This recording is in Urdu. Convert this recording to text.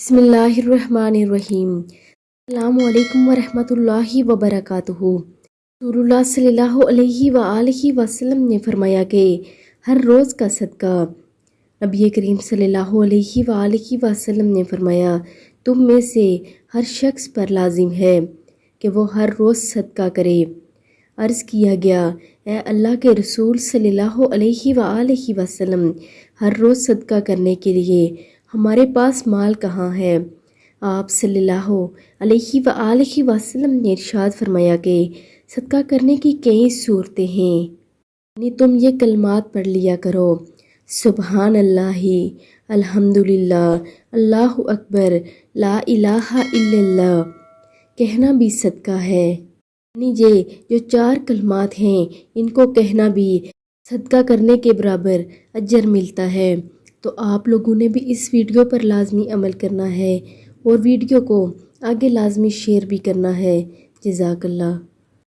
بسم اللہ الرحمن الرحیم۔ السلام علیکم ورحمۃ اللہ وبرکاتہ۔ رسول اللہ صلی اللہ علیہ وآلہ وسلم نے فرمایا کہ ہر روز کا صدقہ۔ نبی کریم صلی اللہ علیہ وآلہ وسلم نے فرمایا، تم میں سے ہر شخص پر لازم ہے کہ وہ ہر روز صدقہ کرے۔ عرض کیا گیا، اے اللہ کے رسول صلی اللہ علیہ وآلہ وسلم، ہر روز صدقہ کرنے کے لیے ہمارے پاس مال کہاں ہے؟ آپ صلی اللہ علیہ وآلہ وسلم نے ارشاد فرمایا کہ صدقہ کرنے کی کئی صورتیں ہیں، یعنی تم یہ کلمات پڑھ لیا کرو: سبحان اللہ، الحمدللہ، اللہ اکبر، لا الہ الا اللہ۔ کہنا بھی صدقہ ہے، یعنی یہ جو 4 کلمات ہیں ان کو کہنا بھی صدقہ کرنے کے برابر اجر ملتا ہے۔ تو آپ لوگوں نے بھی اس ویڈیو پر لازمی عمل کرنا ہے اور ویڈیو کو آگے لازمی شیئر بھی کرنا ہے۔ جزاک اللہ۔